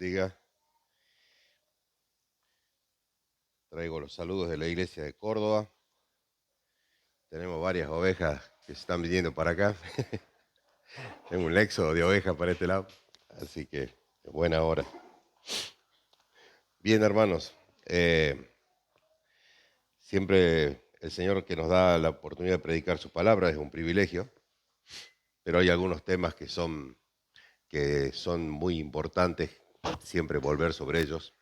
bendiga. Traigo los saludos de la iglesia de Córdoba. Tenemos varias ovejas que se están viniendo para acá. Tengo un éxodo de ovejas para este lado, así que es buena hora. Bien, hermanos, siempre el Señor que nos da la oportunidad de predicar su palabra es un privilegio, pero hay algunos temas que son muy importantes, siempre volver sobre ellos,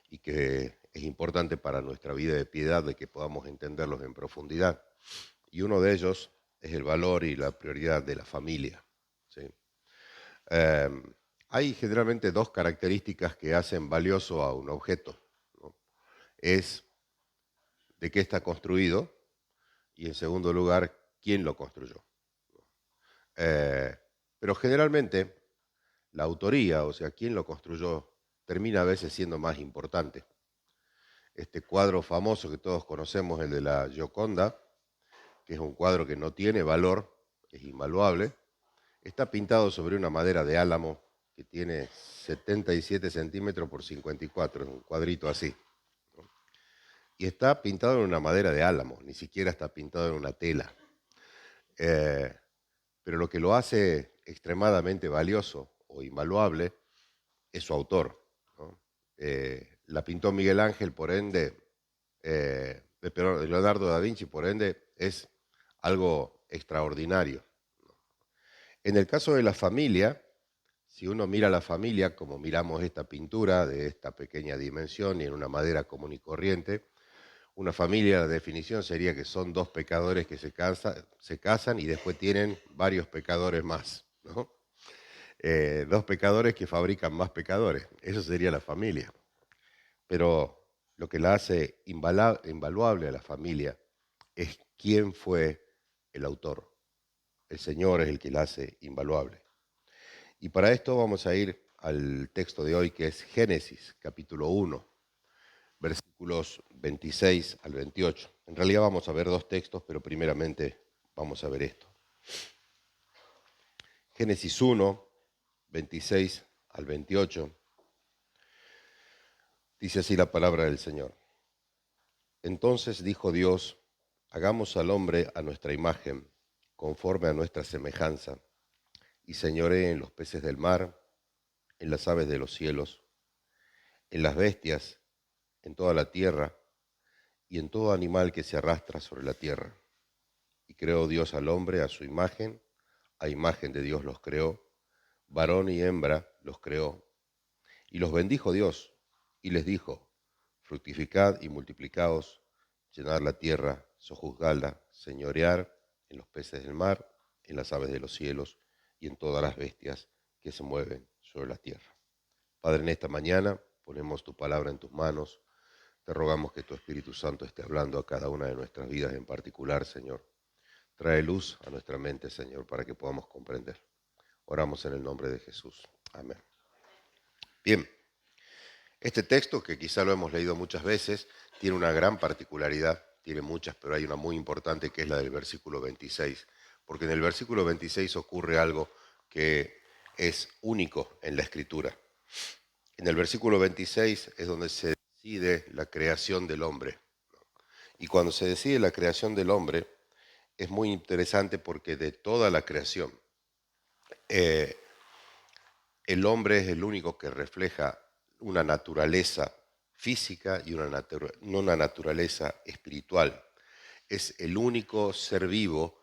y que es importante para nuestra vida de piedad de que podamos entenderlos en profundidad. Y uno de ellos es el valor y la prioridad de la familia, ¿sí? Eh, Hay generalmente dos características que hacen valioso a un objeto, ¿no? Es de qué está construido y, en segundo lugar, quién lo construyó. Eh, pero generalmente la autoría, o sea, quién lo construyó, termina a veces siendo más importante. Este cuadro famoso que todos conocemos, el de la Gioconda, que es un cuadro que no tiene valor, es invaluable, está pintado sobre una madera de álamo que tiene 77 centímetros por 54, es un cuadrito así, ¿no? Y está pintado en una madera de álamo, ni siquiera está pintado en una tela. Eh, pero lo que lo hace extremadamente valioso o invaluable es su autor, ¿no? La pintó Miguel Ángel, por ende, perdón, Leonardo da Vinci, por ende, es algo extraordinario. En el caso de la familia, si uno mira la familia como miramos esta pintura de esta pequeña dimensión y en una madera común y corriente, una familia, la definición sería que son dos pecadores que se casan y después tienen varios pecadores más, ¿no? Dos pecadores que fabrican más pecadores. Eso sería la familia. Pero lo que la hace invaluable a la familia es quién fue el autor. El Señor es el que la hace invaluable. Y para esto vamos a ir al texto de hoy, que es Génesis, capítulo 1, versículos 26 al 28. En realidad vamos a ver dos textos, pero primeramente vamos a ver esto. Génesis 1, 26 al 28. Dice así la palabra del Señor. Entonces dijo Dios, hagamos al hombre a nuestra imagen, conforme a nuestra semejanza, y señoree en los peces del mar, en las aves de los cielos, en las bestias, en toda la tierra, y en todo animal que se arrastra sobre la tierra. Y creó Dios al hombre a su imagen, a imagen de Dios los creó, varón y hembra los creó. Y los bendijo Dios, y les dijo, fructificad y multiplicaos, llenad la tierra, sojuzgadla, señorear en los peces del mar, en las aves de los cielos, y en todas las bestias que se mueven sobre la tierra. Padre, en esta mañana ponemos tu palabra en tus manos. Te rogamos que tu Espíritu Santo esté hablando a cada una de nuestras vidas en particular, Señor. Trae luz a nuestra mente, Señor, para que podamos comprender. Oramos en el nombre de Jesús. Amén. Bien, este texto, que quizá lo hemos leído muchas veces, tiene una gran particularidad, tiene muchas, pero hay una muy importante que es la del versículo 26, porque en el versículo 26 ocurre algo que es único en la Escritura. En el versículo 26 es donde se decide la creación del hombre. Y cuando se decide la creación del hombre, es muy interesante porque de toda la creación, eh, el hombre es el único que refleja una naturaleza física y una naturaleza espiritual. Es el único ser vivo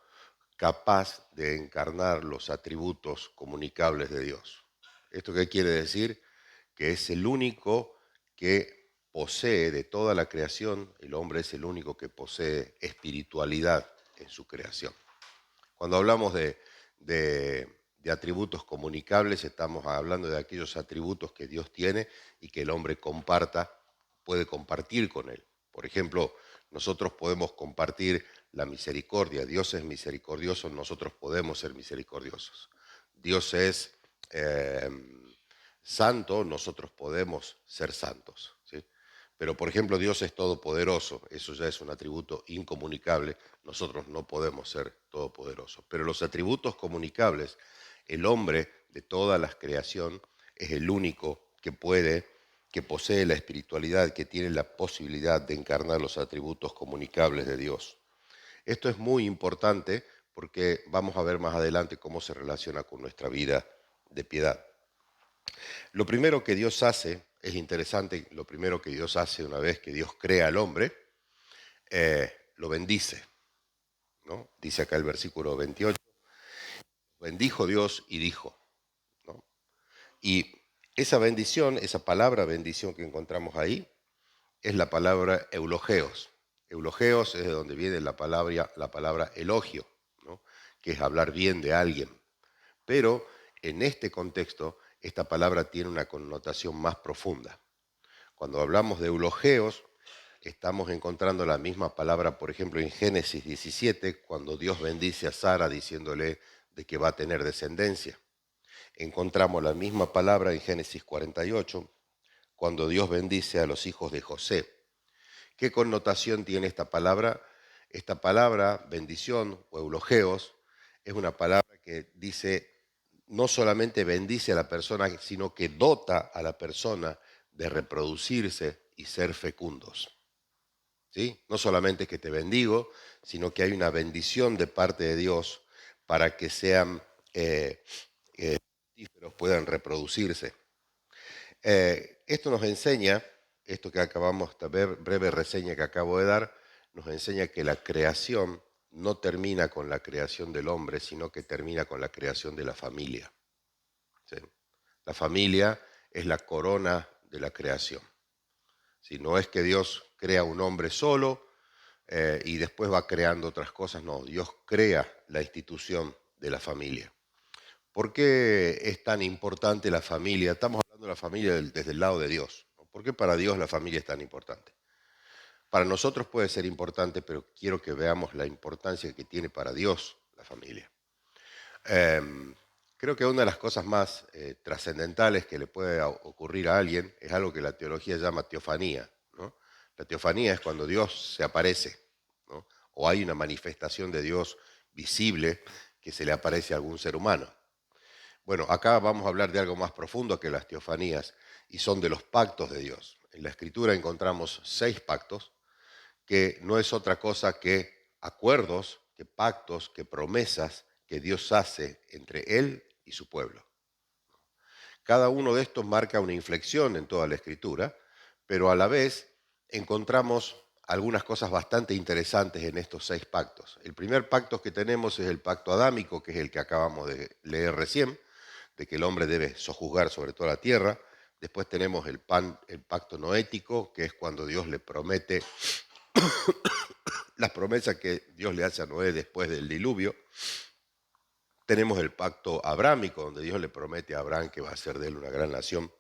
capaz de encarnar los atributos comunicables de Dios. ¿Esto qué quiere decir? Que es el único que posee de toda la creación, el hombre es el único que posee espiritualidad en su creación. Cuando hablamos de atributos comunicables, estamos hablando de aquellos atributos que Dios tiene y que el hombre puede compartir con él. Por ejemplo, nosotros podemos compartir la misericordia. Dios es misericordioso, nosotros podemos ser misericordiosos. Dios es eh, santo, nosotros podemos ser santos, ¿sí? Pero, por ejemplo, Dios es todopoderoso, eso ya es un atributo incomunicable, nosotros no podemos ser todopoderosos. Pero los atributos comunicables, el hombre de toda la creación es el único que posee la espiritualidad, que tiene la posibilidad de encarnar los atributos comunicables de Dios. Esto es muy importante porque vamos a ver más adelante cómo se relaciona con nuestra vida de piedad. Lo primero que Dios hace, es interesante, lo primero que Dios hace una vez que Dios crea al hombre, lo bendice, ¿no? Dice acá el versículo 28, bendijo Dios y dijo, ¿no? Y esa bendición, esa palabra bendición que encontramos ahí, es la palabra eulogeos. Eulogeos es de donde viene la palabra elogio, ¿no? Que es hablar bien de alguien. Pero en este contexto, esta palabra tiene una connotación más profunda. Cuando hablamos de eulogeos, estamos encontrando la misma palabra, por ejemplo, en Génesis 17, cuando Dios bendice a Sara diciéndole de que va a tener descendencia. Encontramos la misma palabra en Génesis 48, cuando Dios bendice a los hijos de José. ¿Qué connotación tiene esta palabra? Esta palabra, bendición o eulogeos, es una palabra que dice, no solamente bendice a la persona, sino que dota a la persona de reproducirse y ser fecundos. ¿Sí? No solamente que te bendigo, sino que hay una bendición de parte de Dios para que sean fructíferos, puedan reproducirse. Esto nos enseña, esto que acabamos, esta breve reseña que acabo de dar, nos enseña que la creación no termina con la creación del hombre, sino que termina con la creación de la familia. ¿Sí? La familia es la corona de la creación. ¿Sí? No es que Dios crea un hombre solo y después va creando otras cosas, no, Dios crea la institución de la familia. ¿Por qué es tan importante la familia? Estamos hablando de la familia desde el lado de Dios, ¿no? ¿Por qué para Dios la familia es tan importante? Para nosotros puede ser importante, pero quiero que veamos la importancia que tiene para Dios la familia. Creo que una de las cosas más trascendentales que le puede ocurrir a alguien es algo que la teología llama teofanía, ¿no? La teofanía es cuando Dios se aparece, ¿no? O hay una manifestación de Dios visible que se le aparece a algún ser humano. Bueno, acá vamos a hablar de algo más profundo que las teofanías y son de los pactos de Dios. En la Escritura encontramos 6 pactos que no es otra cosa que acuerdos, que pactos, que promesas que Dios hace entre Él y su pueblo. Cada uno de estos marca una inflexión en toda la Escritura, pero a la vez encontramos algunas cosas bastante interesantes en estos 6 pactos. El primer pacto que tenemos es el pacto adámico, que es el que acabamos de leer recién, de que el hombre debe sojuzgar sobre toda la tierra. Después tenemos el pacto noético, que es cuando Dios le promete las promesas que Dios le hace a Noé después del diluvio. Tenemos el pacto abrámico, donde Dios le promete a Abraham que va a hacer de él una gran nación.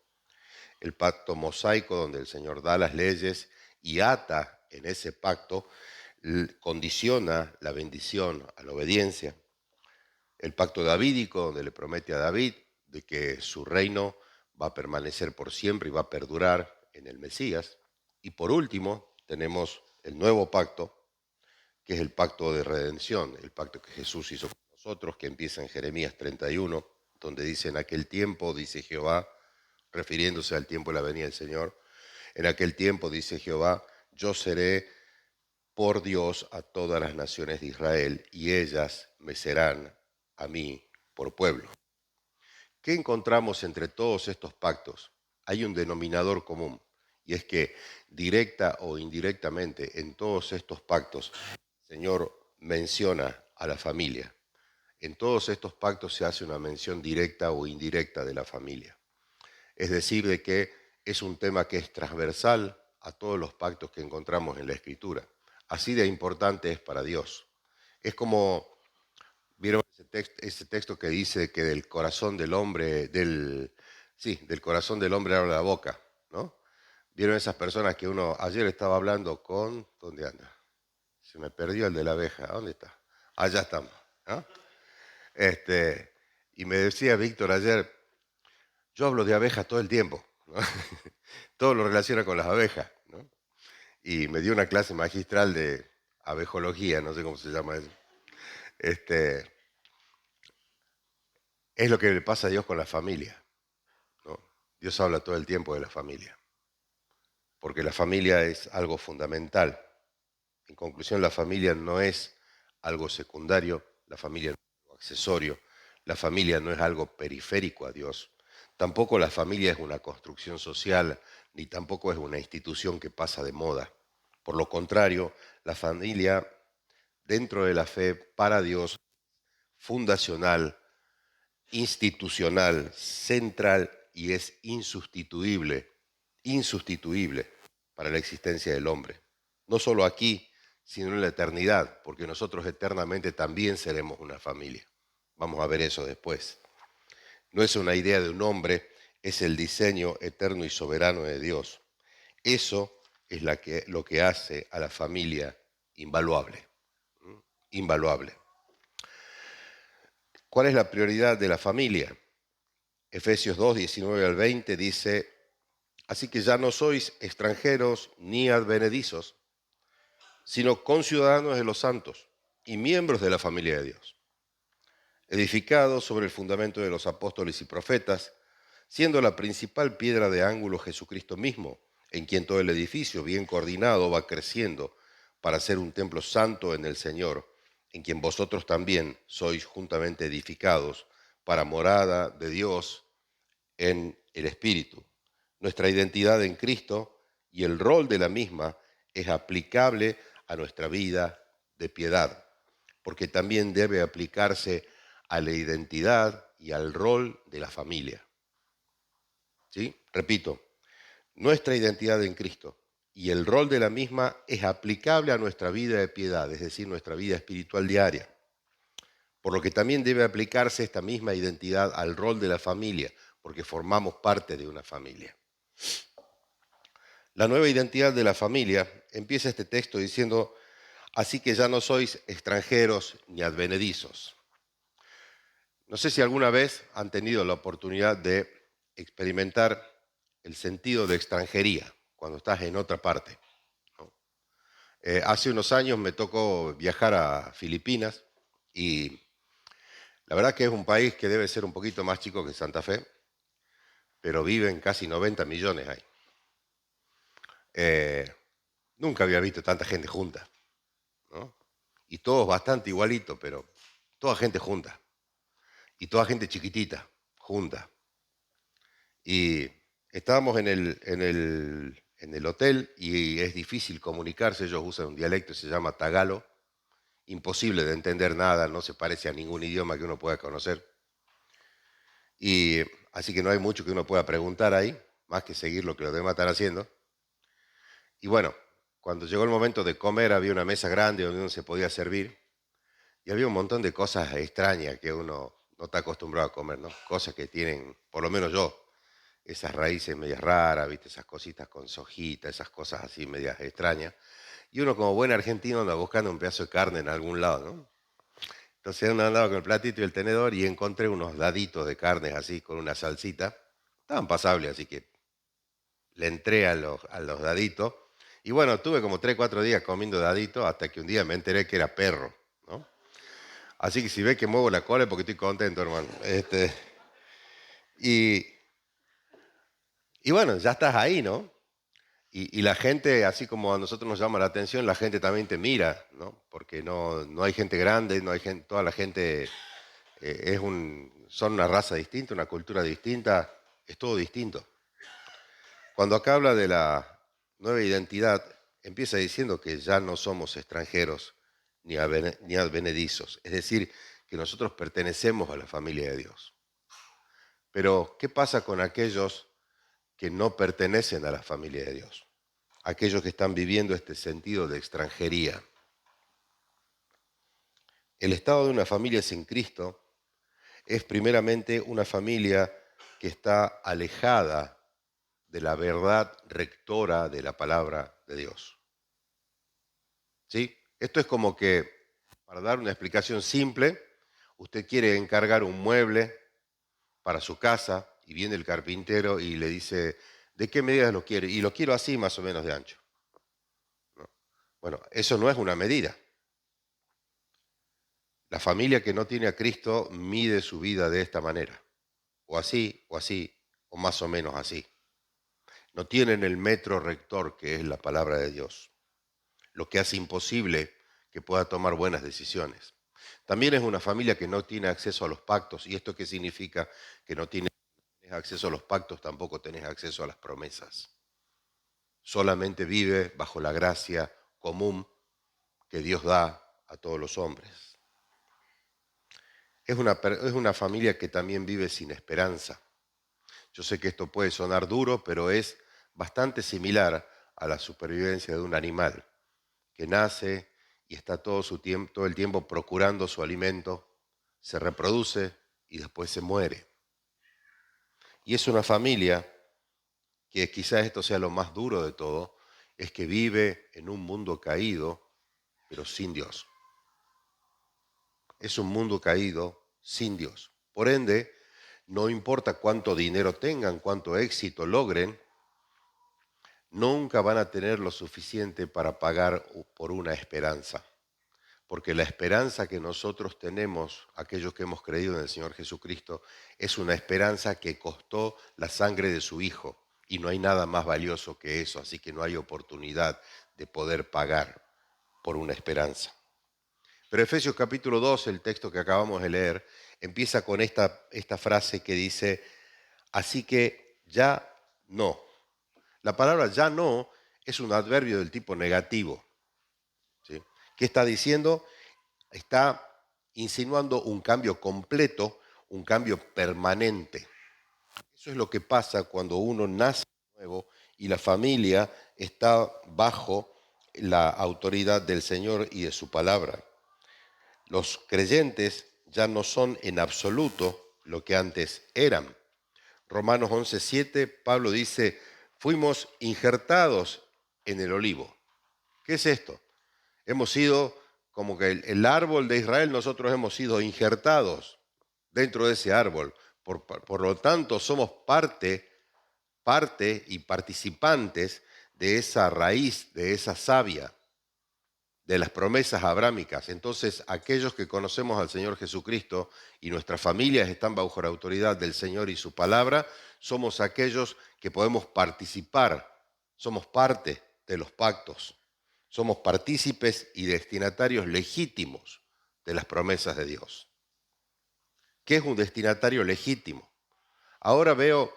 El pacto mosaico, donde el Señor da las leyes y ata en ese pacto, condiciona la bendición a la obediencia. El pacto davídico, donde le promete a David de que su reino va a permanecer por siempre y va a perdurar en el Mesías. Y por último, tenemos el nuevo pacto, que es el pacto de redención, el pacto que Jesús hizo con nosotros, que empieza en Jeremías 31, donde dice, en aquel tiempo, dice Jehová, refiriéndose al tiempo de la venida del Señor, en aquel tiempo, dice Jehová, yo seré por Dios a todas las naciones de Israel, y ellas me serán a mí por pueblo. ¿Qué encontramos entre todos estos pactos? Hay un denominador común, y es que directa o indirectamente en todos estos pactos el Señor menciona a la familia. En todos estos pactos se hace una mención directa o indirecta de la familia. Es decir, de que es un tema que es transversal a todos los pactos que encontramos en la Escritura. Así de importante es para Dios. Es como, ¿vieron ese texto que dice que del corazón del hombre, del corazón del hombre habla la boca, ¿no? ¿Vieron esas personas que ayer estaba hablando con, ¿dónde anda? Se me perdió el de la abeja, ¿dónde está? Allá estamos, ¿no? Y me decía Víctor ayer, yo hablo de abejas todo el tiempo, ¿no? Todo lo relaciona con las abejas, ¿no? Y me dio una clase magistral de abejología, no sé cómo se llama eso. Es lo que le pasa a Dios con la familia, ¿no? Dios habla todo el tiempo de la familia, porque la familia es algo fundamental. En conclusión, la familia no es algo secundario, la familia no es algo accesorio, la familia no es algo periférico a Dios. Tampoco la familia es una construcción social, ni tampoco es una institución que pasa de moda. Por lo contrario, la familia dentro de la fe para Dios, fundacional, institucional, central y es insustituible, insustituible para la existencia del hombre. No solo aquí, sino en la eternidad, porque nosotros eternamente también seremos una familia. Vamos a ver eso después. No es una idea de un hombre, es el diseño eterno y soberano de Dios. Eso es lo que hace a la familia invaluable. Invaluable. ¿Cuál es la prioridad de la familia? Efesios 2, 19 al 20 dice: así que ya no sois extranjeros ni advenedizos, sino conciudadanos de los santos y miembros de la familia de Dios, edificados sobre el fundamento de los apóstoles y profetas, siendo la principal piedra de ángulo Jesucristo mismo, en quien todo el edificio, bien coordinado, va creciendo para ser un templo santo en el Señor, en quien vosotros también sois juntamente edificados para morada de Dios en el Espíritu. Nuestra identidad en Cristo y el rol de la misma es aplicable a nuestra vida de piedad, porque también debe aplicarse a la identidad y al rol de la familia. ¿Sí? Repito, nuestra identidad en Cristo y el rol de la misma es aplicable a nuestra vida de piedad, es decir, nuestra vida espiritual diaria. Por lo que también debe aplicarse esta misma identidad al rol de la familia, porque formamos parte de una familia. La nueva identidad de la familia empieza este texto diciendo: así que ya no sois extranjeros ni advenedizos. No sé si alguna vez han tenido la oportunidad de experimentar el sentido de extranjería cuando estás en otra parte, ¿no? Hace unos años me tocó viajar a Filipinas y la verdad que es un país que debe ser un poquito más chico que Santa Fe, pero viven casi 90 millones ahí. Eh, Nunca había visto tanta gente junta, ¿no? Y todos bastante igualitos, pero toda gente junta. Y toda gente chiquitita, junta. Y estábamos en el hotel y es difícil comunicarse. Ellos usan un dialecto que se llama tagalo. Imposible de entender nada, no se parece a ningún idioma que uno pueda conocer. Y así que no hay mucho que uno pueda preguntar ahí, más que seguir lo que los demás están haciendo. Y bueno, cuando llegó el momento de comer había una mesa grande donde uno se podía servir y había un montón de cosas extrañas que uno no está acostumbrado a comer, ¿no? Cosas que tienen, por lo menos yo, esas raíces medias raras, ¿viste? Esas cositas con sojita, esas cosas así medias extrañas. Y uno como buen argentino anda buscando un pedazo de carne en algún lado, ¿no? Entonces uno andaba con el platito y el tenedor y encontré unos daditos de carnes así con una salsita. Estaban pasables, así que le entré a los daditos. Y bueno, tuve como 3, 4 días comiendo daditos hasta que un día me enteré que era perro, ¿no? Así que si ves que muevo la cola es porque estoy contento, hermano. Y, y bueno, ya estás ahí, ¿no? Y la gente, así como a nosotros nos llama la atención, la gente también te mira, ¿no? Porque no hay gente grande, no hay gente, toda la gente son una raza distinta, una cultura distinta, es todo distinto. Cuando acá habla de la nueva identidad, empieza diciendo que ya no somos extranjeros ni advenedizos, es decir, que nosotros pertenecemos a la familia de Dios. Pero, ¿qué pasa con aquellos que no pertenecen a la familia de Dios? Aquellos que están viviendo este sentido de extranjería. El estado de una familia sin Cristo es primeramente una familia que está alejada de la verdad rectora de la palabra de Dios. ¿Sí? Esto es como que, para dar una explicación simple, usted quiere encargar un mueble para su casa y viene el carpintero y le dice: ¿de qué medidas lo quiere? Y lo quiero así más o menos de ancho. ¿No? Bueno, eso no es una medida. La familia que no tiene a Cristo mide su vida de esta manera, o así, o más o menos así. No tienen el metro rector que es la palabra de Dios, lo que hace imposible que pueda tomar buenas decisiones. También es una familia que no tiene acceso a los pactos. ¿Y esto qué significa? Que no tienes acceso a los pactos, tampoco tenés acceso a las promesas. Solamente vive bajo la gracia común que Dios da a todos los hombres. Es una familia que también vive sin esperanza. Yo sé que esto puede sonar duro, pero es bastante similar a la supervivencia de un animal que nace y está todo el tiempo procurando su alimento, se reproduce y después se muere. Y es una familia que quizás esto sea lo más duro de todo, es que vive en un mundo caído, pero sin Dios. Es un mundo caído sin Dios. Por ende, no importa cuánto dinero tengan, cuánto éxito logren, nunca van a tener lo suficiente para pagar por una esperanza. Porque la esperanza que nosotros tenemos, aquellos que hemos creído en el Señor Jesucristo, es una esperanza que costó la sangre de su Hijo. Y no hay nada más valioso que eso, así que no hay oportunidad de poder pagar por una esperanza. Pero Efesios capítulo 2, el texto que acabamos de leer, empieza con esta frase que dice, así que ya no. La palabra ya no es un adverbio del tipo negativo. ¿Sí? ¿Qué está diciendo? Está insinuando un cambio completo, un cambio permanente. Eso es lo que pasa cuando uno nace de nuevo y la familia está bajo la autoridad del Señor y de su palabra. Los creyentes ya no son en absoluto lo que antes eran. Romanos 11:7, Pablo dice, fuimos injertados en el olivo. ¿Qué es esto? Hemos sido como que el árbol de Israel, nosotros hemos sido injertados dentro de ese árbol. Por lo tanto, somos parte y participantes de esa raíz, de esa savia, de las promesas abrámicas. Entonces, aquellos que conocemos al Señor Jesucristo y nuestras familias están bajo la autoridad del Señor y su palabra, somos aquellos que podemos participar, somos parte de los pactos, somos partícipes y destinatarios legítimos de las promesas de Dios. ¿Qué es un destinatario legítimo? Ahora veo,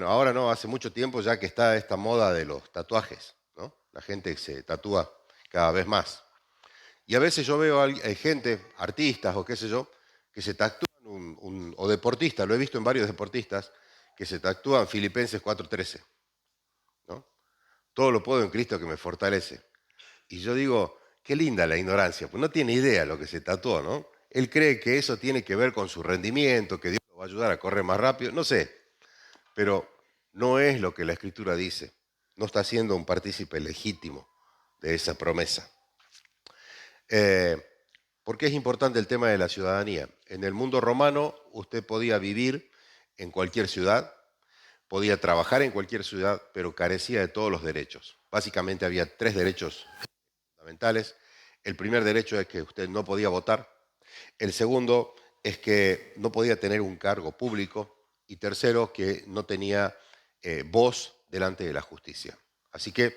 ahora no, hace mucho tiempo ya que está esta moda de los tatuajes, ¿no? La gente se tatúa cada vez más. Y a veces yo veo gente, artistas o qué sé yo, que se tatúan, o deportistas, lo he visto en varios deportistas, que se tatúan Filipenses 4:13, ¿no? Todo lo puedo en Cristo que me fortalece. Y yo digo, qué linda la ignorancia, pues no tiene idea lo que se tatuó, ¿no? Él cree que eso tiene que ver con su rendimiento, que Dios lo va a ayudar a correr más rápido, no sé, pero no es lo que la Escritura dice. No está siendo un partícipe legítimo de esa promesa. ¿Por qué es importante el tema de la ciudadanía? En el mundo romano usted podía vivir en cualquier ciudad, podía trabajar en cualquier ciudad, pero carecía de todos los derechos. Básicamente había 3 derechos fundamentales. El primer derecho es que usted no podía votar. El segundo es que no podía tener un cargo público. Y tercero, que no tenía voz delante de la justicia. Así que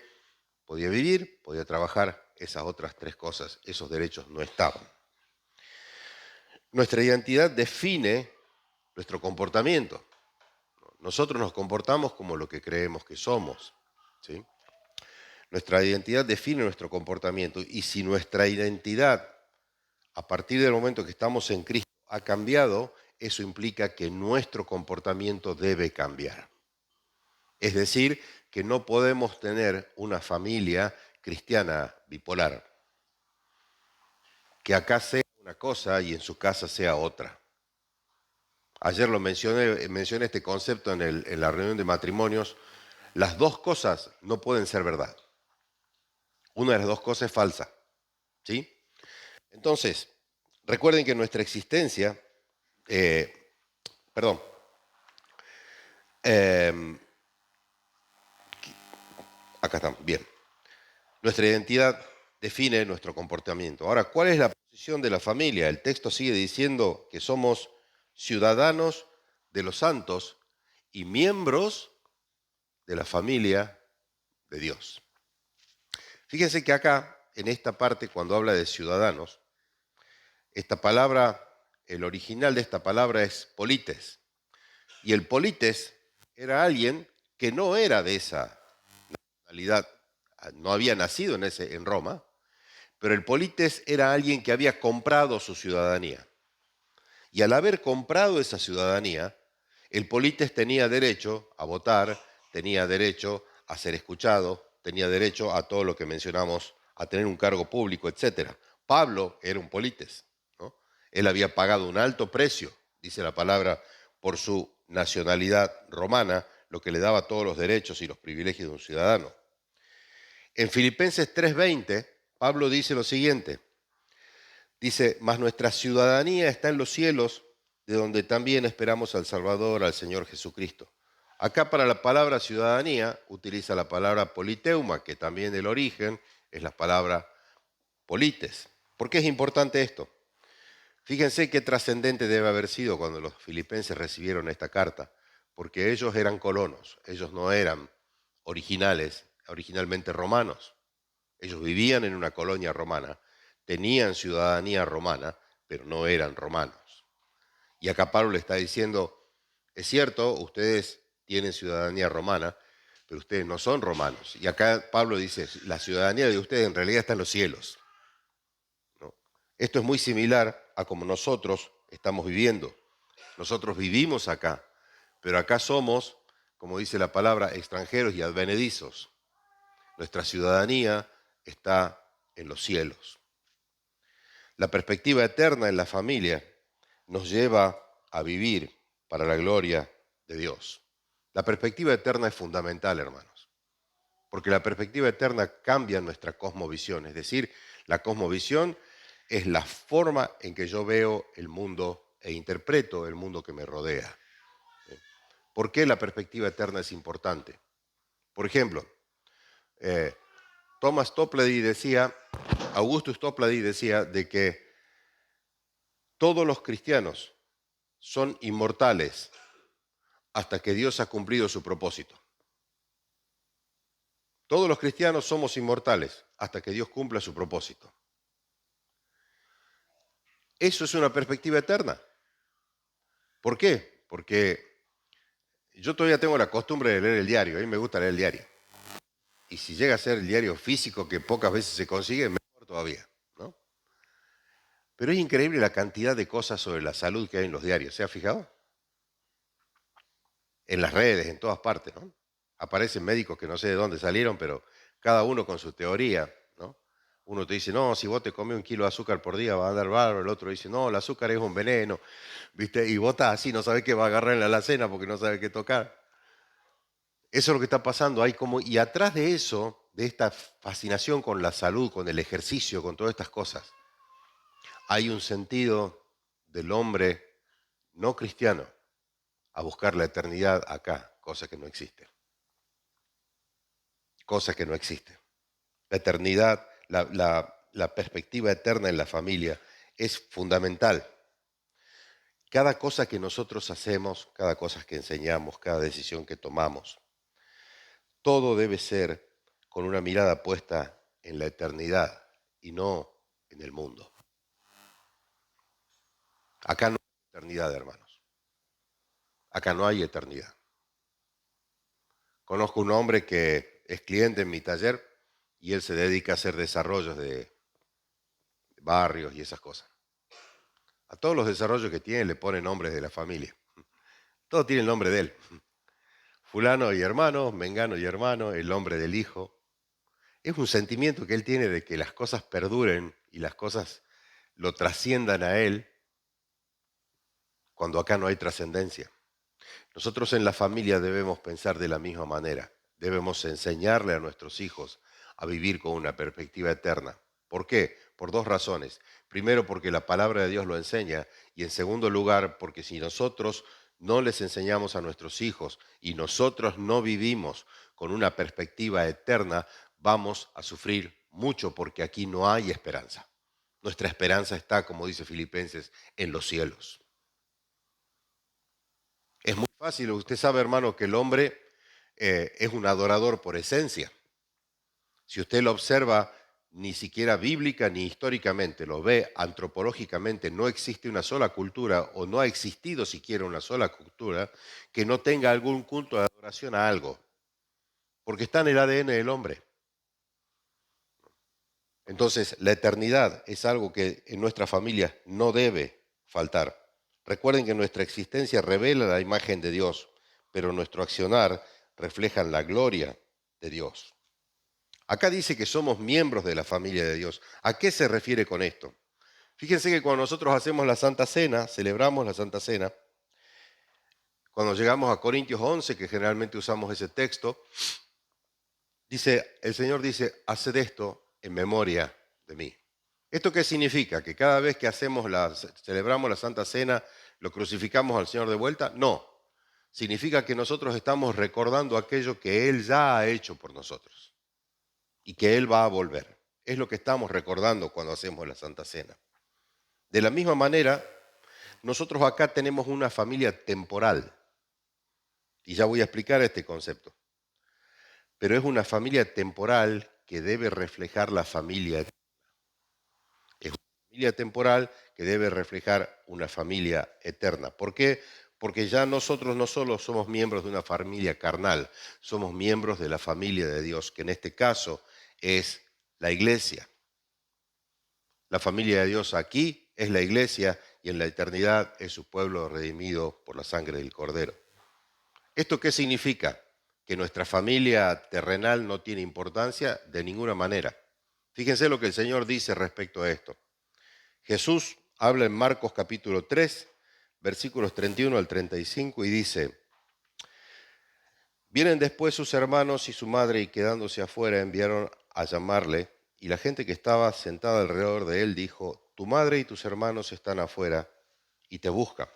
podía vivir, podía trabajar, esas otras 3 cosas, esos derechos no estaban. Nuestra identidad define nuestro comportamiento. Nosotros nos comportamos como lo que creemos que somos, ¿sí? Nuestra identidad define nuestro comportamiento y si nuestra identidad, a partir del momento que estamos en Cristo, ha cambiado, eso implica que nuestro comportamiento debe cambiar. Es decir, que no podemos tener una familia cristiana bipolar, que acá sea una cosa y en su casa sea otra. Ayer lo mencioné este concepto en la reunión de matrimonios. Las dos cosas no pueden ser verdad. Una de las dos cosas es falsa, ¿sí? Entonces, recuerden que nuestra existencia, perdón, eh, acá estamos, bien. Nuestra identidad define nuestro comportamiento. Ahora, ¿cuál es la posición de la familia? El texto sigue diciendo que somos ciudadanos de los santos y miembros de la familia de Dios. Fíjense que acá, en esta parte, cuando habla de ciudadanos, esta palabra, el original de esta palabra es polites. Y el polites era alguien que no era de esa nacionalidad, no había nacido en Roma, pero el polites era alguien que había comprado su ciudadanía. Y al haber comprado esa ciudadanía, el polites tenía derecho a votar, tenía derecho a ser escuchado, tenía derecho a todo lo que mencionamos, a tener un cargo público, etc. Pablo era un polites, ¿no? Él había pagado un alto precio, dice la palabra, por su nacionalidad romana, lo que le daba todos los derechos y los privilegios de un ciudadano. En Filipenses 3:20, Pablo dice lo siguiente, dice, mas nuestra ciudadanía está en los cielos, de donde también esperamos al Salvador, al Señor Jesucristo. Acá para la palabra ciudadanía utiliza la palabra politeuma, que también del origen es la palabra polites. ¿Por qué es importante esto? Fíjense qué trascendente debe haber sido cuando los filipenses recibieron esta carta, porque ellos eran colonos, ellos no eran originalmente romanos. Ellos vivían en una colonia romana, tenían ciudadanía romana, pero no eran romanos. Y acá Pablo le está diciendo, es cierto, ustedes tienen ciudadanía romana, pero ustedes no son romanos. Y acá Pablo dice, la ciudadanía de ustedes en realidad está en los cielos, ¿no? Esto es muy similar a como nosotros estamos viviendo. Nosotros vivimos acá, pero acá somos, como dice la palabra, extranjeros y advenedizos. Nuestra ciudadanía está en los cielos. La perspectiva eterna en la familia nos lleva a vivir para la gloria de Dios. La perspectiva eterna es fundamental, hermanos, porque la perspectiva eterna cambia nuestra cosmovisión, es decir, la cosmovisión es la forma en que yo veo el mundo e interpreto el mundo que me rodea. ¿Por qué la perspectiva eterna es importante? Por ejemplo, eh, Augustus Toplady decía de que todos los cristianos son inmortales hasta que Dios ha cumplido su propósito. Todos los cristianos somos inmortales hasta que Dios cumpla su propósito. Eso es una perspectiva eterna. ¿Por qué? Porque yo todavía tengo la costumbre de leer el diario, a mí me gusta leer el diario. Y si llega a ser el diario físico, que pocas veces se consigue, mejor todavía, ¿no? Pero es increíble la cantidad de cosas sobre la salud que hay en los diarios, ¿se ha fijado? En las redes, en todas partes, ¿no? Aparecen médicos que no sé de dónde salieron, pero cada uno con su teoría, ¿no? Uno te dice, no, si vos te comes 1 kilo de azúcar por día va a andar bárbaro. El otro dice, no, el azúcar es un veneno, ¿viste? Y vos estás así, no sabés qué va a agarrar en la alacena porque no sabés qué tocar. Eso es lo que está pasando. Y atrás de eso, de esta fascinación con la salud, con el ejercicio, con todas estas cosas, hay un sentido del hombre no cristiano a buscar la eternidad acá, cosa que no existe. Cosa que no existe. La eternidad, la perspectiva eterna en la familia es fundamental. Cada cosa que nosotros hacemos, cada cosa que enseñamos, cada decisión que tomamos, todo debe ser con una mirada puesta en la eternidad y no en el mundo. Acá no hay eternidad, hermanos. Acá no hay eternidad. Conozco un hombre que es cliente en mi taller y él se dedica a hacer desarrollos de barrios y esas cosas. A todos los desarrollos que tiene le pone nombres de la familia. Todo tiene el nombre de él. Fulano y hermano, Mengano y hermano, el nombre del hijo. Es un sentimiento que él tiene de que las cosas perduren y las cosas lo trasciendan a él cuando acá no hay trascendencia. Nosotros en la familia debemos pensar de la misma manera. Debemos enseñarle a nuestros hijos a vivir con una perspectiva eterna. ¿Por qué? Por 2 razones. Primero, porque la palabra de Dios lo enseña, y en segundo lugar, porque si nosotros no les enseñamos a nuestros hijos y nosotros no vivimos con una perspectiva eterna, vamos a sufrir mucho porque aquí no hay esperanza. Nuestra esperanza está, como dice Filipenses, en los cielos. Es muy Fácil, usted sabe, hermano, que el hombre es un adorador por esencia. Si usted lo observa, ni siquiera bíblica ni históricamente, lo ve antropológicamente, no existe una sola cultura o no ha existido siquiera una sola cultura que no tenga algún culto de adoración a algo, porque está en el ADN del hombre. Entonces, la eternidad es algo que en nuestra familia no debe faltar. Recuerden que nuestra existencia revela la imagen de Dios, pero nuestro accionar refleja la gloria de Dios. Acá dice que somos miembros de la familia de Dios. ¿A qué se refiere con esto? Fíjense que cuando nosotros hacemos la Santa Cena, celebramos la Santa Cena, cuando llegamos a Corintios 11, que generalmente usamos ese texto, el Señor dice, haced esto en memoria de mí. ¿Esto qué significa? ¿Que cada vez que celebramos la Santa Cena, lo crucificamos al Señor de vuelta? No. Significa que nosotros estamos recordando aquello que Él ya ha hecho por nosotros y que Él va a volver. Es lo que estamos recordando cuando hacemos la Santa Cena. De la misma manera, nosotros acá tenemos una familia temporal. Y ya voy a explicar este concepto. Pero es una familia temporal que debe reflejar la familia. Es una familia temporal que debe reflejar una familia eterna. ¿Por qué? Porque ya nosotros no solo somos miembros de una familia carnal, somos miembros de la familia de Dios, que en este caso es la iglesia. La familia de Dios aquí es la iglesia y en la eternidad es su pueblo redimido por la sangre del Cordero. ¿Esto qué significa? Que nuestra familia terrenal no tiene importancia de ninguna manera. Fíjense lo que el Señor dice respecto a esto. Jesús habla en Marcos capítulo 3, versículos 31 al 35 y dice, vienen después sus hermanos y su madre y quedándose afuera enviaron a llamarle y la gente que estaba sentada alrededor de él dijo, tu madre y tus hermanos están afuera y te buscan.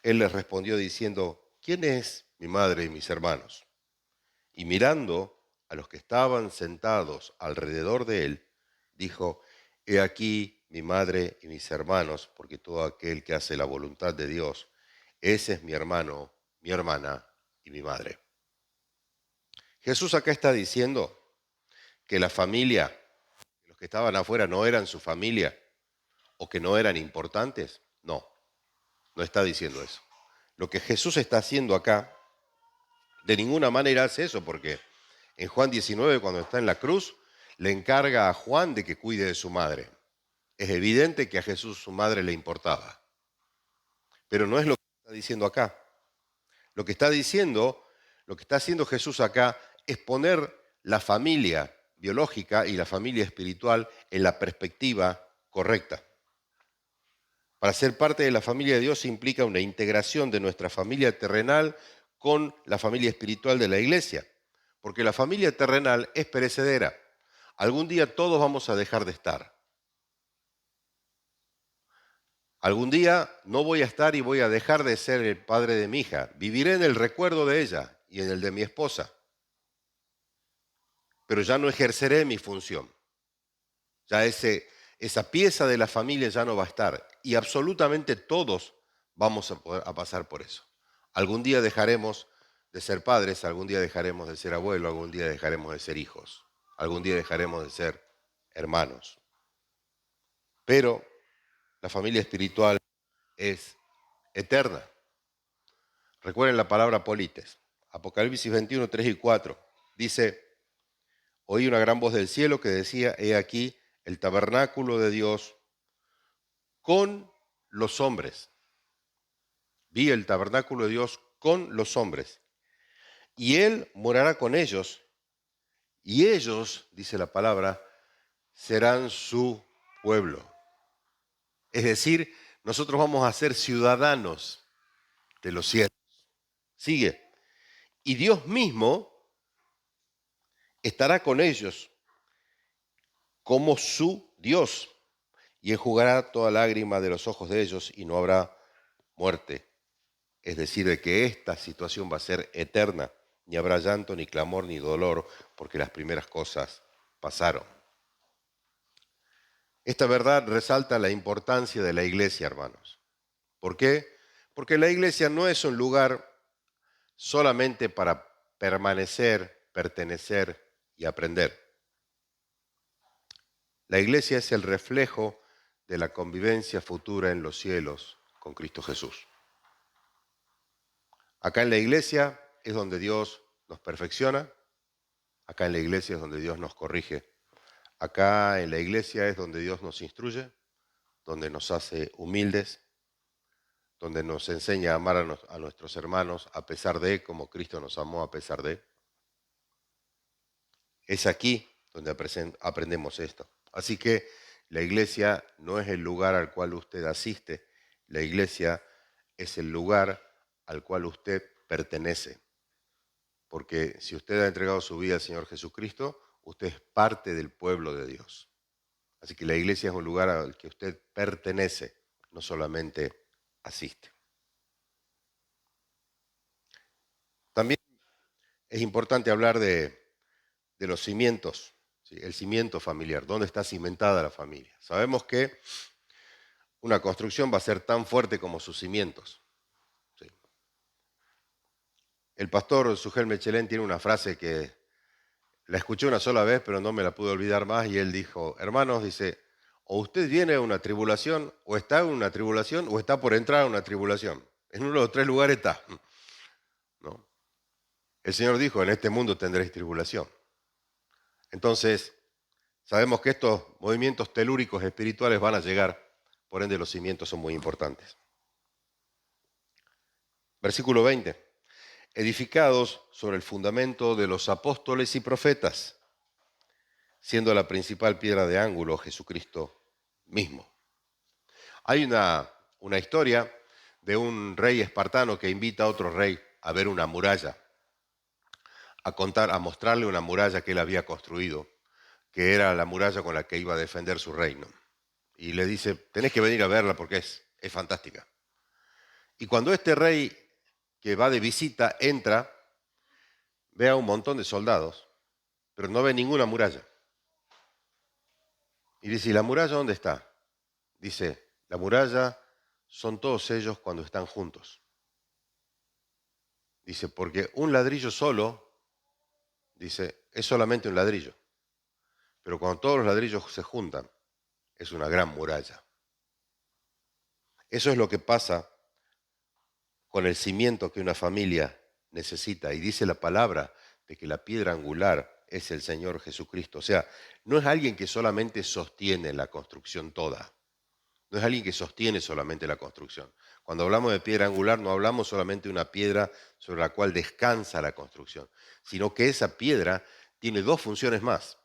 Él les respondió diciendo, ¿quién es mi madre y mis hermanos? Y mirando a los que estaban sentados alrededor de él, dijo, he aquí mi madre y mis hermanos, porque todo aquel que hace la voluntad de Dios, ese es mi hermano, mi hermana y mi madre. Jesús acá está diciendo que la familia, los que estaban afuera no eran su familia o que no eran importantes. No, no está diciendo eso. Lo que Jesús está haciendo acá, de ninguna manera hace eso, porque en Juan 19, cuando está en la cruz, le encarga a Juan de que cuide de su madre. Es evidente que a Jesús su madre le importaba. Pero no es lo que está diciendo acá. Lo que está diciendo, lo que está haciendo Jesús acá es poner la familia biológica y la familia espiritual en la perspectiva correcta. Para ser parte de la familia de Dios implica una integración de nuestra familia terrenal con la familia espiritual de la iglesia. Porque la familia terrenal es perecedera. Algún día todos vamos a dejar de estar. Algún día no voy a estar y voy a dejar de ser el padre de mi hija. Viviré en el recuerdo de ella y en el de mi esposa. Pero ya no ejerceré mi función. Ya esa pieza de la familia ya no va a estar. Y absolutamente todos vamos a pasar por eso. Algún día dejaremos de ser padres, algún día dejaremos de ser abuelos, algún día dejaremos de ser hijos, algún día dejaremos de ser hermanos. Pero la familia espiritual es eterna. Recuerden la palabra polites. Apocalipsis 21, 3 y 4. Dice, oí una gran voz del cielo que decía, he aquí el tabernáculo de Dios con los hombres. Vi el tabernáculo de Dios con los hombres. Y Él morará con ellos. Y ellos, dice la palabra, serán su pueblo. Es decir, nosotros vamos a ser ciudadanos de los cielos. Sigue. Y Dios mismo estará con ellos como su Dios y enjugará toda lágrima de los ojos de ellos y no habrá muerte. Es decir, de que esta situación va a ser eterna. Ni habrá llanto, ni clamor, ni dolor, porque las primeras cosas pasaron. Esta verdad resalta la importancia de la iglesia, hermanos. ¿Por qué? Porque la iglesia no es un lugar solamente para permanecer, pertenecer y aprender. La iglesia es el reflejo de la convivencia futura en los cielos con Cristo Jesús. Acá en la iglesia es donde Dios nos perfecciona, acá en la iglesia es donde Dios nos corrige, acá en la iglesia es donde Dios nos instruye, donde nos hace humildes, donde nos enseña a amar a nuestros hermanos a pesar de, como Cristo nos amó a pesar de. Es aquí donde aprendemos esto. Así que la iglesia no es el lugar al cual usted asiste, la iglesia es el lugar al cual usted pertenece. Porque si usted ha entregado su vida al Señor Jesucristo, usted es parte del pueblo de Dios. Así que la iglesia es un lugar al que usted pertenece, no solamente asiste. También es importante hablar de los cimientos, ¿sí? El cimiento familiar, dónde está cimentada la familia. Sabemos que una construcción va a ser tan fuerte como sus cimientos. ¿Sí? El pastor Sujel Mechelén tiene una frase que la escuché una sola vez, pero no me la pude olvidar más, y él dijo, hermanos, dice, o usted viene a una tribulación, o está en una tribulación, o está por entrar a una tribulación. En uno de los tres lugares está. ¿No? El Señor dijo, en este mundo tendréis tribulación. Entonces, sabemos que estos movimientos telúricos espirituales van a llegar, por ende los cimientos son muy importantes. Versículo 20. Edificados sobre el fundamento de los apóstoles y profetas, siendo la principal piedra de ángulo Jesucristo mismo. Hay una historia de un rey espartano que invita a otro rey a ver una muralla, a mostrarle una muralla que él había construido, que era la muralla con la que iba a defender su reino. Y le dice, tenés que venir a verla porque es fantástica. Y cuando este rey que va de visita entra, ve a un montón de soldados, pero no ve ninguna muralla. Y dice, ¿y la muralla dónde está? Dice, la muralla son todos ellos cuando están juntos. Dice, porque un ladrillo solo, dice, es solamente un ladrillo. Pero cuando todos los ladrillos se juntan, es una gran muralla. Eso es lo que pasa con el cimiento que una familia necesita. Y dice la palabra de que la piedra angular es el Señor Jesucristo. O sea, no es alguien que solamente sostiene la construcción toda. No es alguien que sostiene solamente la construcción. Cuando hablamos de piedra angular no hablamos solamente de una piedra sobre la cual descansa la construcción, sino que esa piedra tiene dos funciones más.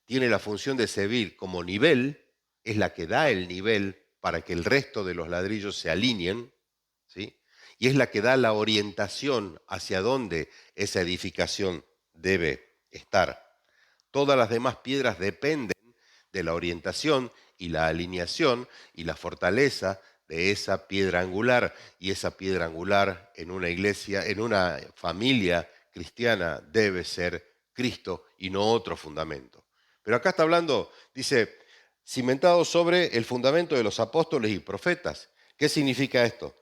Tiene la función de servir como nivel, es la que da el nivel para que el resto de los ladrillos se alineen, ¿sí? Y es la que da la orientación hacia dónde esa edificación debe estar. Todas las demás piedras dependen de la orientación y la alineación y la fortaleza de esa piedra angular. Y esa piedra angular en una iglesia, en una familia cristiana, debe ser Cristo y no otro fundamento. Pero acá está hablando, dice, cimentado sobre el fundamento de los apóstoles y profetas. ¿Qué significa esto?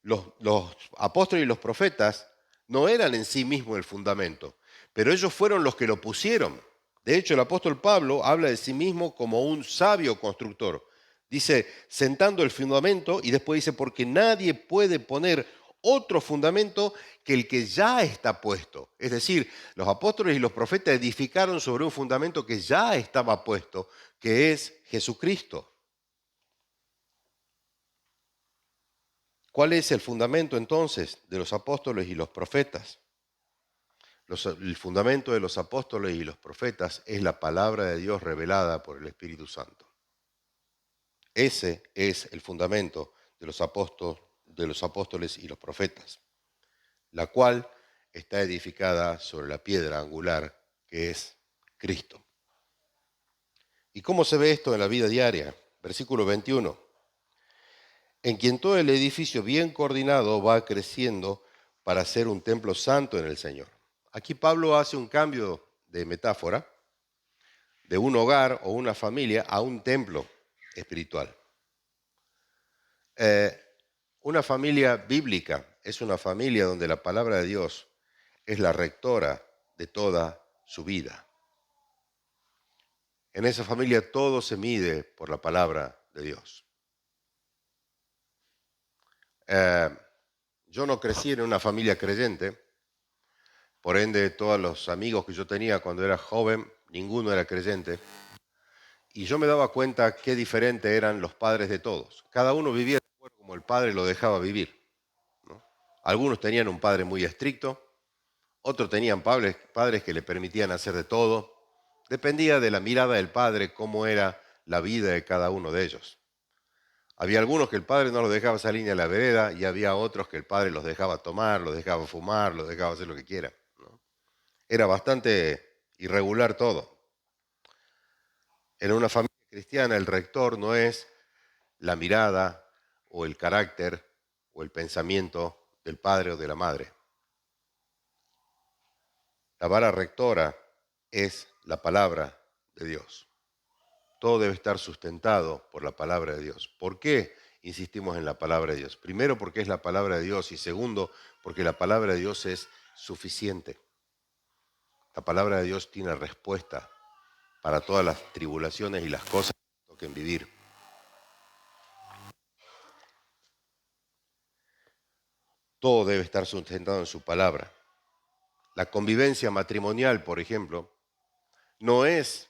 Los apóstoles y los profetas no eran en sí mismos el fundamento, pero ellos fueron los que lo pusieron. De hecho, el apóstol Pablo habla de sí mismo como un sabio constructor. Dice, sentando el fundamento, y después dice, porque nadie puede poner otro fundamento que el que ya está puesto. Es decir, los apóstoles y los profetas edificaron sobre un fundamento que ya estaba puesto, que es Jesucristo. ¿Cuál es el fundamento entonces de los apóstoles y los profetas? El fundamento de los apóstoles y los profetas es la palabra de Dios revelada por el Espíritu Santo. Ese es el fundamento de los apóstoles y los profetas, la cual está edificada sobre la piedra angular que es Cristo. ¿Y cómo se ve esto en la vida diaria? Versículo 21. En quien todo el edificio bien coordinado va creciendo para ser un templo santo en el Señor. Aquí Pablo hace un cambio de metáfora de un hogar o una familia a un templo espiritual. Una familia bíblica es una familia donde la palabra de Dios es la rectora de toda su vida. En esa familia todo se mide por la palabra de Dios. Yo no crecí en una familia creyente, por ende todos los amigos que yo tenía cuando era joven, ninguno era creyente. Y yo me daba cuenta qué diferentes eran los padres de todos. Cada uno vivía de acuerdo como el padre lo dejaba vivir, ¿no? Algunos tenían un padre muy estricto, otros tenían padres que le permitían hacer de todo. Dependía de la mirada del padre cómo era la vida de cada uno de ellos. Había algunos que el padre no los dejaba salir ni a la vereda y había otros que el padre los dejaba tomar, los dejaba fumar, los dejaba hacer lo que quiera, ¿no? Era bastante irregular todo. En una familia cristiana el rector no es la mirada o el carácter o el pensamiento del padre o de la madre. La vara rectora es la palabra de Dios. Todo debe estar sustentado por la palabra de Dios. ¿Por qué insistimos en la palabra de Dios? Primero, porque es la palabra de Dios, y segundo, porque la palabra de Dios es suficiente. La palabra de Dios tiene respuesta para todas las tribulaciones y las cosas que toquen vivir. Todo debe estar sustentado en su palabra. La convivencia matrimonial, por ejemplo, no es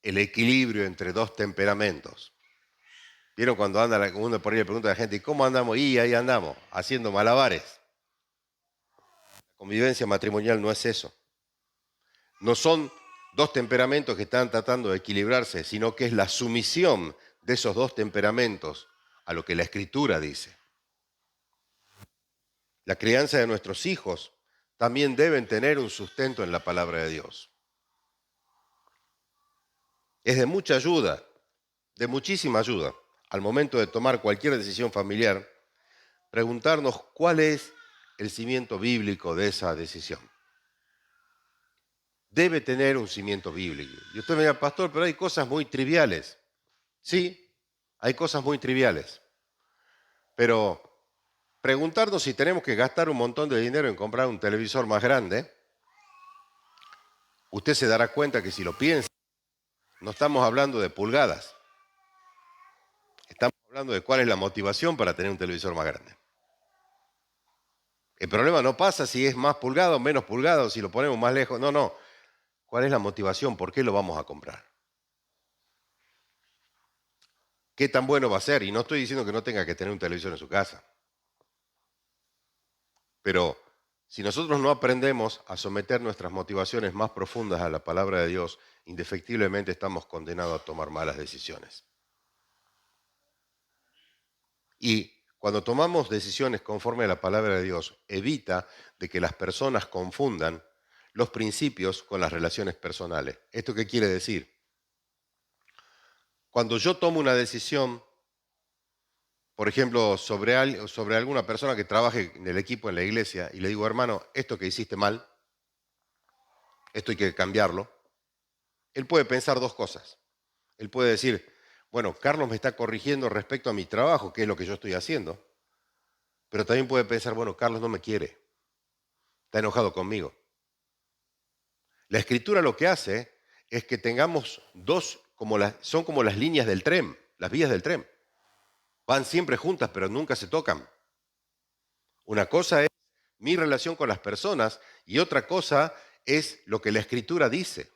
el equilibrio entre dos temperamentos. ¿Vieron cuando uno por ahí le pregunta a la gente, ¿y cómo andamos? Y ahí andamos, haciendo malabares. La convivencia matrimonial no es eso. No son dos temperamentos que están tratando de equilibrarse, sino que es la sumisión de esos dos temperamentos a lo que la Escritura dice. La crianza de nuestros hijos también deben tener un sustento en la palabra de Dios. Es de mucha ayuda, de muchísima ayuda, al momento de tomar cualquier decisión familiar, preguntarnos cuál es el cimiento bíblico de esa decisión. Debe tener un cimiento bíblico. Y usted me dirá, pastor, pero hay cosas muy triviales. Sí, hay cosas muy triviales. Pero preguntarnos si tenemos que gastar un montón de dinero en comprar un televisor más grande, usted se dará cuenta que si lo piensa, no estamos hablando de pulgadas. Estamos hablando de cuál es la motivación para tener un televisor más grande. El problema no pasa si es más pulgada o menos pulgada o si lo ponemos más lejos. No. ¿Cuál es la motivación? ¿Por qué lo vamos a comprar? ¿Qué tan bueno va a ser? Y no estoy diciendo que no tenga que tener un televisor en su casa. Pero si nosotros no aprendemos a someter nuestras motivaciones más profundas a la palabra de Dios, indefectiblemente estamos condenados a tomar malas decisiones. Y cuando tomamos decisiones conforme a la palabra de Dios, evita de que las personas confundan los principios con las relaciones personales. ¿Esto qué quiere decir? Cuando yo tomo una decisión, por ejemplo, sobre alguna persona que trabaje en el equipo en la iglesia, y le digo, hermano, esto que hiciste mal, esto hay que cambiarlo, él puede pensar dos cosas. Él puede decir, bueno, Carlos me está corrigiendo respecto a mi trabajo, que es lo que yo estoy haciendo, pero también puede pensar, bueno, Carlos no me quiere, está enojado conmigo. La Escritura lo que hace es que tengamos dos, son como las líneas del tren, las vías del tren. Van siempre juntas, pero nunca se tocan. Una cosa es mi relación con las personas y otra cosa es lo que la Escritura dice.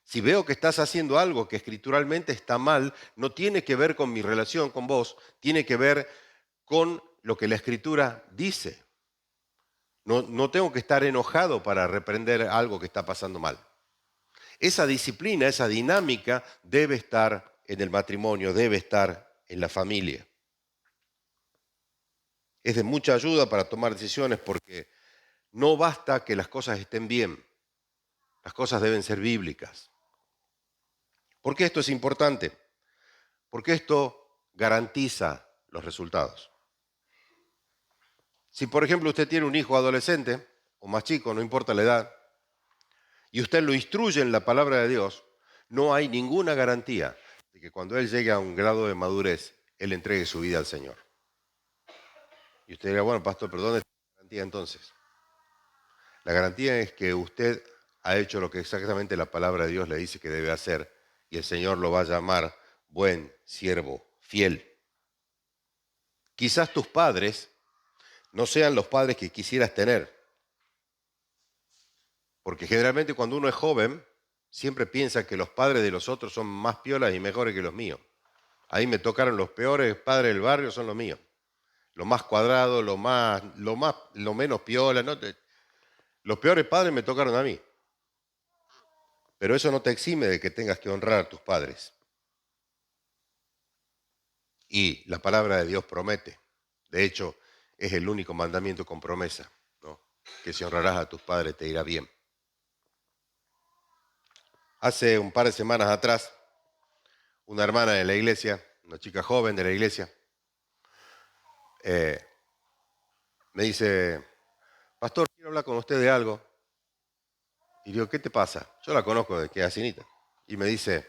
Si veo que estás haciendo algo que escrituralmente está mal, no tiene que ver con mi relación con vos, tiene que ver con lo que la Escritura dice. No tengo que estar enojado para reprender algo que está pasando mal. Esa disciplina, esa dinámica debe estar en el matrimonio, debe estar en la familia. Es de mucha ayuda para tomar decisiones porque no basta que las cosas estén bien, las cosas deben ser bíblicas. ¿Por qué esto es importante? Porque esto garantiza los resultados. Si, por ejemplo, usted tiene un hijo adolescente o más chico, no importa la edad, y usted lo instruye en la palabra de Dios, no hay ninguna garantía de que cuando él llegue a un grado de madurez, él entregue su vida al Señor. Y usted dirá, bueno, pastor, pero ¿dónde está la garantía entonces? La garantía es que usted ha hecho lo que exactamente la palabra de Dios le dice que debe hacer y el Señor lo va a llamar buen siervo, fiel. Quizás tus padres no sean los padres que quisieras tener, porque generalmente cuando uno es joven siempre piensa que los padres de los otros son más piolas y mejores que los míos. Ahí me tocaron los peores padres del barrio, son los míos. Lo más cuadrado, lo menos piola. Los peores padres me tocaron a mí. Pero eso no te exime de que tengas que honrar a tus padres. Y la palabra de Dios promete. De hecho, es el único mandamiento con promesa, ¿no? Que si honrarás a tus padres te irá bien. Hace un par de semanas atrás, una hermana de la iglesia, una chica joven de la iglesia, eh, me dice, pastor, quiero hablar con usted de algo. Y digo, ¿qué te pasa? Yo la conozco de que es Asinita. Y me dice,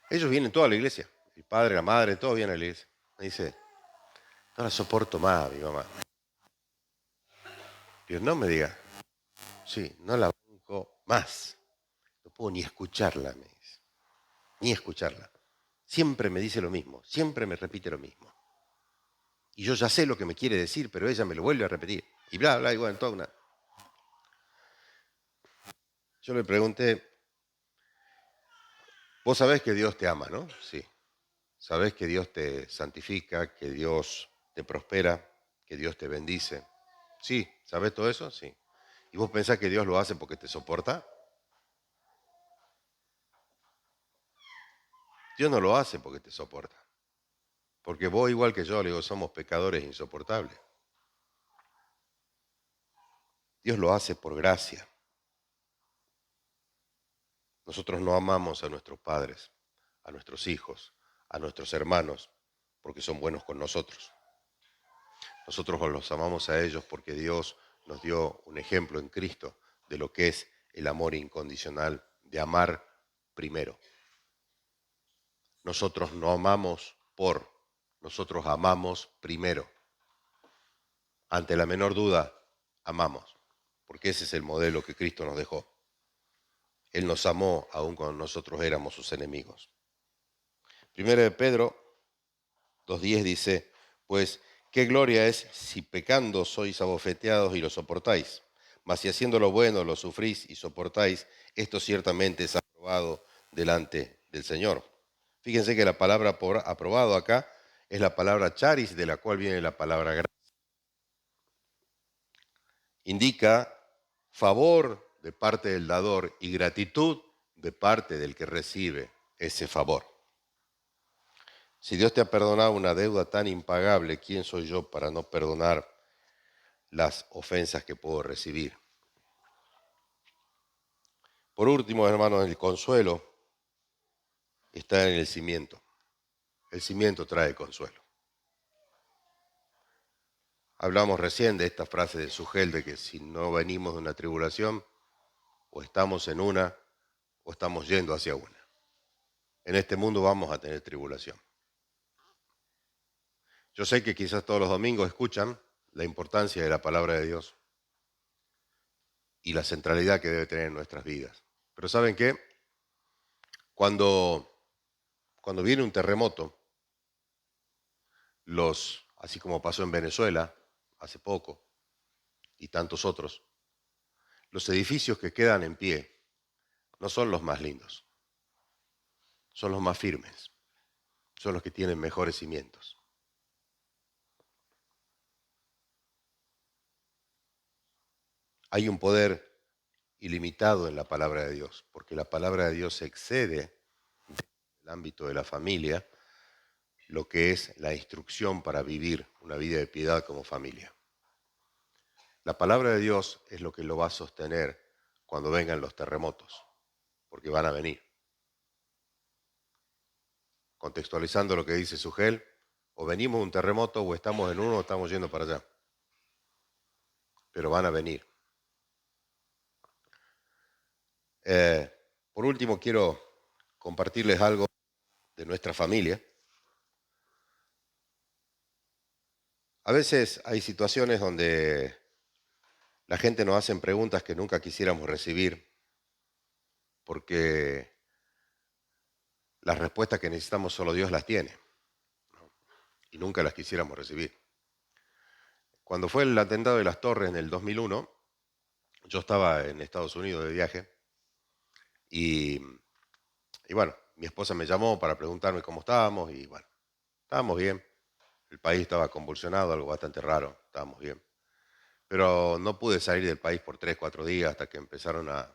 ellos vienen toda la iglesia. El padre, la madre, todos vienen a la iglesia. Me dice, no la soporto más, mi mamá. Digo, no me diga. Sí, no la banco más. No puedo ni escucharla, me dice. Ni escucharla. Siempre me dice lo mismo, siempre me repite lo mismo. Y yo ya sé lo que me quiere decir, pero ella me lo vuelve a repetir. Y bla, bla, igual, toda una. Yo le pregunté, vos sabés que Dios te ama, ¿no? Sí. Sabés que Dios te santifica, que Dios te prospera, que Dios te bendice. Sí, ¿sabés todo eso? Sí. ¿Y vos pensás que Dios lo hace porque te soporta? Dios no lo hace porque te soporta. Porque vos, igual que yo, le digo, somos pecadores insoportables. Dios lo hace por gracia. Nosotros no amamos a nuestros padres, a nuestros hijos, a nuestros hermanos, porque son buenos con nosotros. Nosotros los amamos a ellos porque Dios nos dio un ejemplo en Cristo de lo que es el amor incondicional, de amar primero. Nosotros no amamos por, nosotros amamos primero. Ante la menor duda, amamos, porque ese es el modelo que Cristo nos dejó. Él nos amó aun cuando nosotros éramos sus enemigos. Primero de Pedro 2:10 dice, pues qué gloria es si pecando sois abofeteados y lo soportáis. Mas si haciendo lo bueno lo sufrís y soportáis, esto ciertamente es aprobado delante del Señor. Fíjense que la palabra por aprobado acá es la palabra charis, de la cual viene la palabra gracia. Indica favor de parte del dador y gratitud de parte del que recibe ese favor. Si Dios te ha perdonado una deuda tan impagable, ¿quién soy yo para no perdonar las ofensas que puedo recibir? Por último, hermanos, el consuelo está en el cimiento. El cimiento trae consuelo. Hablamos recién de esta frase de Sugel de que si no venimos de una tribulación, o estamos en una, o estamos yendo hacia una. En este mundo vamos a tener tribulación. Yo sé que quizás todos los domingos escuchan la importancia de la palabra de Dios y la centralidad que debe tener en nuestras vidas. Pero ¿saben qué? Cuando viene un terremoto, así como pasó en Venezuela hace poco y tantos otros, los edificios que quedan en pie no son los más lindos, son los más firmes, son los que tienen mejores cimientos. Hay un poder ilimitado en la palabra de Dios, porque la palabra de Dios excede el ámbito de la familia lo que es la instrucción para vivir una vida de piedad como familia. La palabra de Dios es lo que lo va a sostener cuando vengan los terremotos, porque van a venir. Contextualizando lo que dice Sugel, o venimos de un terremoto, o estamos en uno, o estamos yendo para allá. Pero van a venir. Por último, quiero compartirles algo de nuestra familia. A veces hay situaciones donde la gente nos hace preguntas que nunca quisiéramos recibir porque las respuestas que necesitamos solo Dios las tiene y nunca las quisiéramos recibir. Cuando fue el atentado de las Torres en el 2001, yo estaba en Estados Unidos de viaje y, y bueno, mi esposa me llamó para preguntarme cómo estábamos y bueno, estábamos bien. El país estaba convulsionado, algo bastante raro, estábamos bien. Pero no pude salir del país por 3, 4 días hasta que empezaron a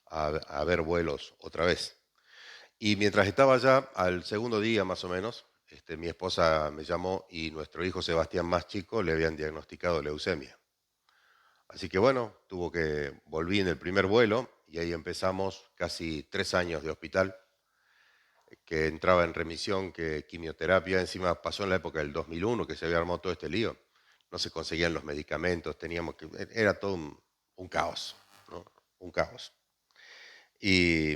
haber vuelos otra vez. Y mientras estaba allá, al segundo día más o menos, mi esposa me llamó y nuestro hijo Sebastián más chico le habían diagnosticado leucemia. Así que bueno, volví en el primer vuelo y ahí empezamos casi 3 años de hospital, que entraba en remisión, que quimioterapia, encima pasó en la época del 2001 que se había armado todo este lío. No se conseguían los medicamentos, era todo un caos, ¿no? Un caos. Y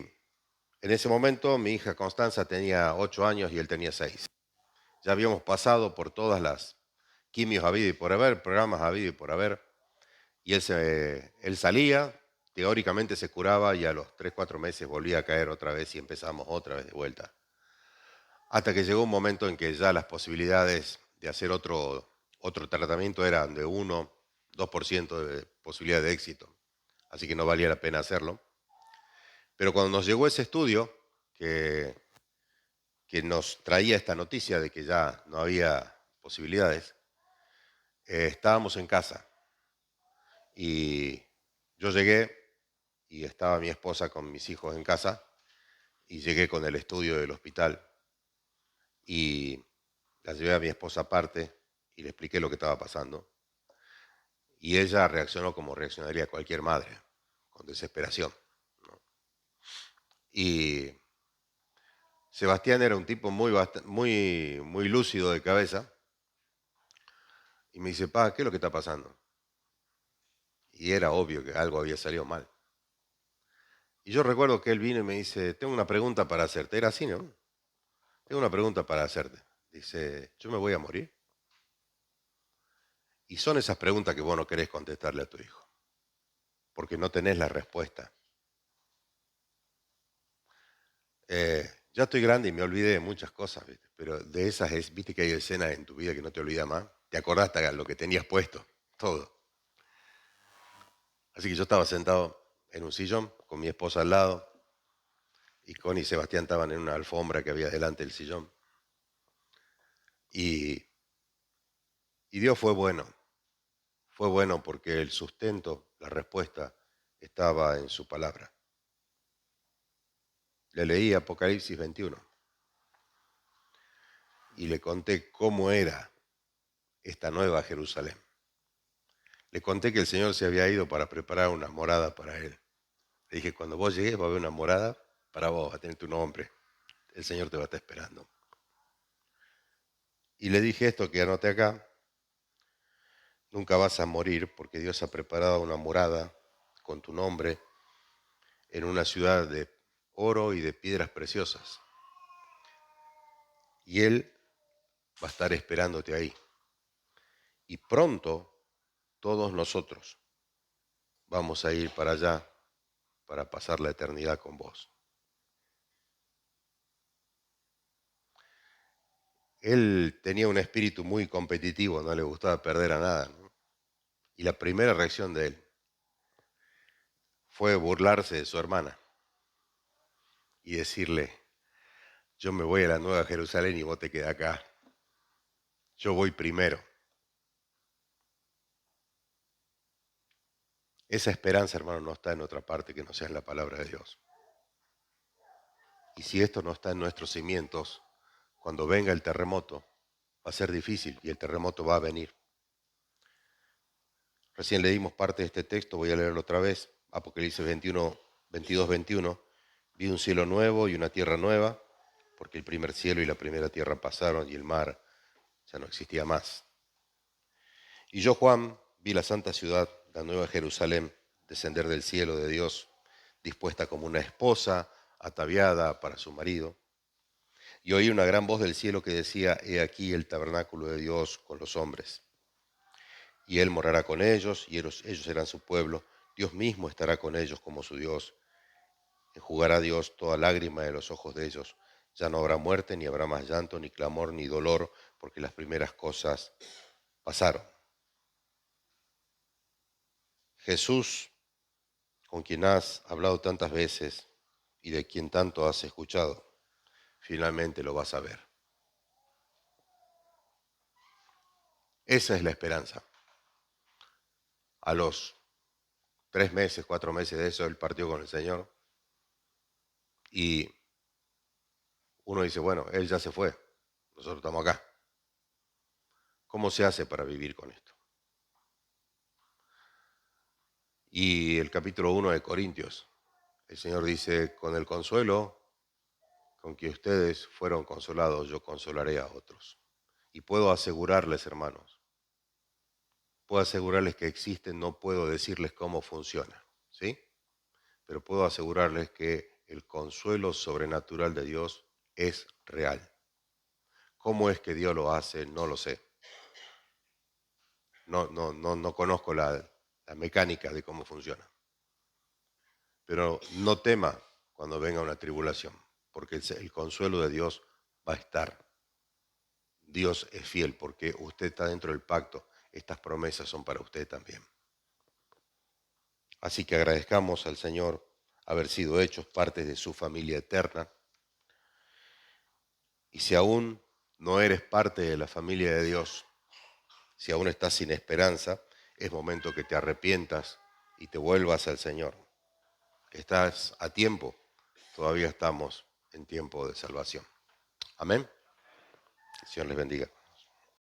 en ese momento mi hija Constanza tenía 8 años y él tenía 6. Ya habíamos pasado por todas las quimios habido y por haber, programas habido y por haber, y él salía, teóricamente se curaba y a los 3, 4 meses volvía a caer otra vez y empezamos otra vez de vuelta. Hasta que llegó un momento en que ya las posibilidades de hacer otro tratamiento eran de 1, 2% de posibilidad de éxito. Así que no valía la pena hacerlo. Pero cuando nos llegó ese estudio que nos traía esta noticia de que ya no había posibilidades, estábamos en casa. Y yo llegué y estaba mi esposa con mis hijos en casa y llegué con el estudio del hospital y la llevé a mi esposa aparte y le expliqué lo que estaba pasando. Y ella reaccionó como reaccionaría cualquier madre, con desesperación, ¿no? Y Sebastián era un tipo muy lúcido de cabeza y me dice, pa, ¿qué es lo que está pasando? Y era obvio que algo había salido mal. Y yo recuerdo que él vino y me dice, tengo una pregunta para hacerte. Era así, ¿no? Tengo una pregunta para hacerte. Dice, ¿yo me voy a morir? Y son esas preguntas que vos no querés contestarle a tu hijo, porque no tenés la respuesta. Ya estoy grande y me olvidé de muchas cosas, ¿viste? Pero de esas viste que hay escenas en tu vida que no te olvidas más. Te acordaste de lo que tenías puesto, todo. Así que yo estaba sentado en un sillón con mi esposa al lado y Connie y Sebastián estaban en una alfombra que había delante del sillón. Y, y Dios fue bueno porque el sustento, la respuesta estaba en su palabra. Le leí Apocalipsis 21 y le conté cómo era esta nueva Jerusalén. Le conté que el Señor se había ido para preparar una morada para él. Le dije, cuando vos llegues va a haber una morada para vos, va a tener tu nombre. El Señor te va a estar esperando. Y le dije esto que anoté acá. Nunca vas a morir porque Dios ha preparado una morada con tu nombre en una ciudad de oro y de piedras preciosas. Y Él va a estar esperándote ahí. Y pronto todos nosotros vamos a ir para allá para pasar la eternidad con vos. Él tenía un espíritu muy competitivo, no le gustaba perder a nada, ¿no? Y la primera reacción de él fue burlarse de su hermana y decirle, yo me voy a la Nueva Jerusalén y vos te quedás acá. Yo voy primero. Esa esperanza, hermano, no está en otra parte que no sea en la palabra de Dios. Y si esto no está en nuestros cimientos, cuando venga el terremoto, va a ser difícil y el terremoto va a venir. Recién leímos parte de este texto, voy a leerlo otra vez. Apocalipsis 21, 22, 21. Vi un cielo nuevo y una tierra nueva, porque el primer cielo y la primera tierra pasaron y el mar ya no existía más. Y yo, Juan, vi la santa ciudad, la nueva Jerusalén, descender del cielo de Dios, dispuesta como una esposa ataviada para su marido. Y oí una gran voz del cielo que decía, he aquí el tabernáculo de Dios con los hombres. Y Él morará con ellos, y ellos serán su pueblo. Dios mismo estará con ellos como su Dios. Enjugará Dios toda lágrima de los ojos de ellos. Ya no habrá muerte, ni habrá más llanto, ni clamor, ni dolor, porque las primeras cosas pasaron. Jesús, con quien has hablado tantas veces y de quien tanto has escuchado, finalmente lo vas a ver. Esa es la esperanza. A los 3 meses, 4 meses de eso, él partió con el Señor. Y uno dice, bueno, él ya se fue, nosotros estamos acá. ¿Cómo se hace para vivir con esto? Y el capítulo 1 de Corintios, el Señor dice, con el consuelo con que ustedes fueron consolados, yo consolaré a otros. Y puedo asegurarles, hermanos, puedo asegurarles que existen, no puedo decirles cómo funciona, ¿sí? Pero puedo asegurarles que el consuelo sobrenatural de Dios es real. ¿Cómo es que Dios lo hace? No lo sé. No conozco la mecánica de cómo funciona. Pero no tema cuando venga una tribulación, porque el consuelo de Dios va a estar. Dios es fiel porque usted está dentro del pacto. Estas promesas son para usted también. Así que agradezcamos al Señor haber sido hechos parte de su familia eterna. Y si aún no eres parte de la familia de Dios, si aún estás sin esperanza, es momento que te arrepientas y te vuelvas al Señor. Estás a tiempo, todavía estamos en tiempo de salvación. Amén. El Señor les bendiga.